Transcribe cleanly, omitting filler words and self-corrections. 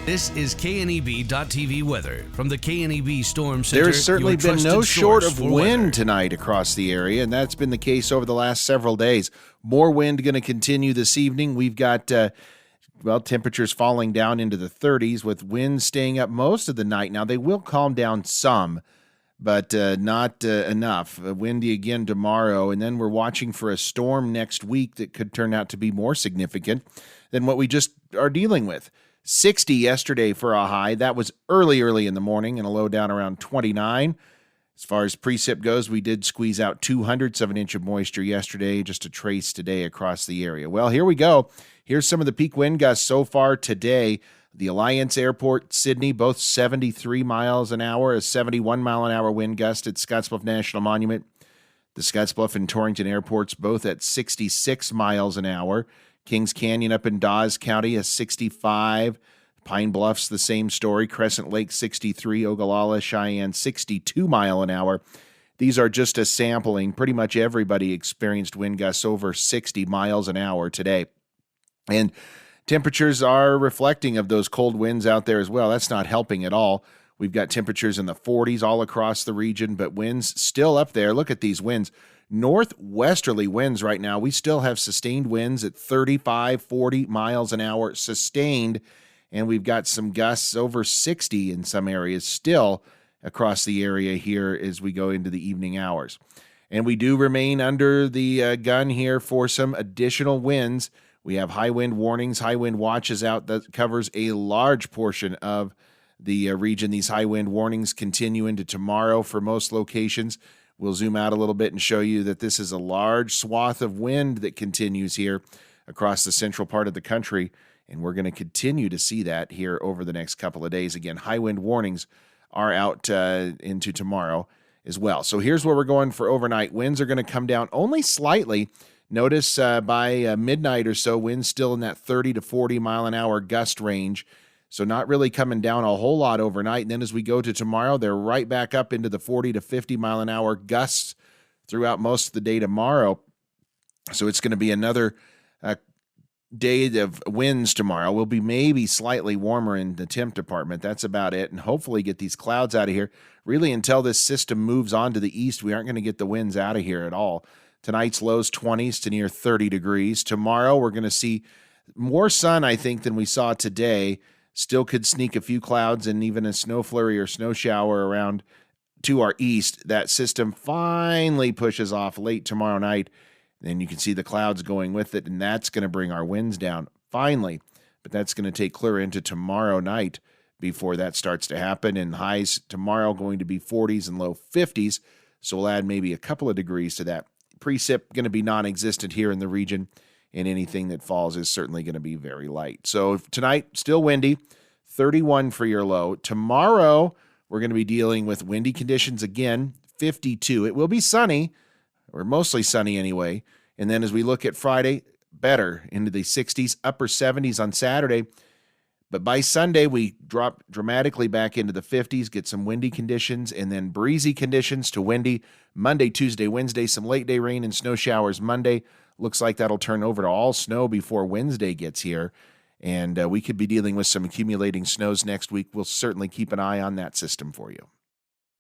This is KNEB.TV weather from the KNEB Storm Center. There's certainly your been no trusted short source of for wind weather. tonight across the area, and that's been the case over the last several days. More wind going to continue this evening. We've got, temperatures falling down into the 30s with winds staying up most of the night. Now, they will calm down some, but not enough. Windy again tomorrow, and then we're watching for a storm next week that could turn out to be more significant than what we just are dealing with. 60 yesterday for a high. That was early in the morning, and a low down around 29. As far as precip goes, we did squeeze out 2/100 of an inch of moisture yesterday, just a trace today across the area. Well, here we go. Here's some of the peak wind gusts so far today. The Alliance Airport, Sydney, both 73 miles an hour, a 71 mile an hour wind gust at Scottsbluff National Monument. The Scottsbluff and Torrington airports, both at 66 miles an hour. Kings Canyon up in Dawes County, a 65. Pine Bluff's the same story. Crescent Lake, 63. Ogallala, Cheyenne, 62 mile an hour. These are just a sampling. Pretty much everybody experienced wind gusts over 60 miles an hour today. And temperatures are reflecting of those cold winds out there as well. That's not helping at all. We've got temperatures in the 40s all across the region, but winds still up there. Look at these winds. Northwesterly winds right now. We still have sustained winds at 35, 40 miles an hour sustained, and we've got some gusts over 60 in some areas still across the area here as we go into the evening hours. And we do remain under the gun here for some additional winds. We have high wind warnings, high wind watches out that covers a large portion of the region. These high wind warnings continue into tomorrow for most locations. We'll zoom out a little bit and show you that this is a large swath of wind that continues here across the central part of the country, and we're going to continue to see that here over the next couple of days. Again, high wind warnings are out into tomorrow as well. So here's where we're going for overnight. Winds are going to come down only slightly. Notice by midnight or so, winds still in that 30 to 40 mile an hour gust range. So not really coming down a whole lot overnight. And then as we go to tomorrow, they're right back up into the 40 to 50 mile an hour gusts throughout most of the day tomorrow. So it's going to be another day of winds tomorrow. We'll be maybe slightly warmer in the temp department. That's about it. And hopefully get these clouds out of here. Really, until this system moves on to the east, we aren't going to get the winds out of here at all. Tonight's lows 20s to near 30 degrees. Tomorrow, we're going to see more sun, I think, than we saw today. Still could sneak a few clouds and even a snow flurry or snow shower around to our east. That system finally pushes off late tomorrow night. Then you can see the clouds going with it, and that's going to bring our winds down finally. But that's going to take clear into tomorrow night before that starts to happen. And highs tomorrow going to be 40s and low 50s. So we'll add maybe a couple of degrees to that. Precip going to be non-existent here in the region. And anything that falls is certainly going to be very light. So tonight, still windy, 31 for your low. Tomorrow, we're going to be dealing with windy conditions again, 52. It will be sunny, or mostly sunny anyway. And then as we look at Friday, better into the 60s, upper 70s on Saturday. But by Sunday, we drop dramatically back into the 50s, get some windy conditions, and then breezy conditions to windy. Monday, Tuesday, Wednesday, some late day rain and snow showers Monday. Looks like that'll turn over to all snow before Wednesday gets here. And we could be dealing with some accumulating snows next week. We'll certainly keep an eye on that system for you.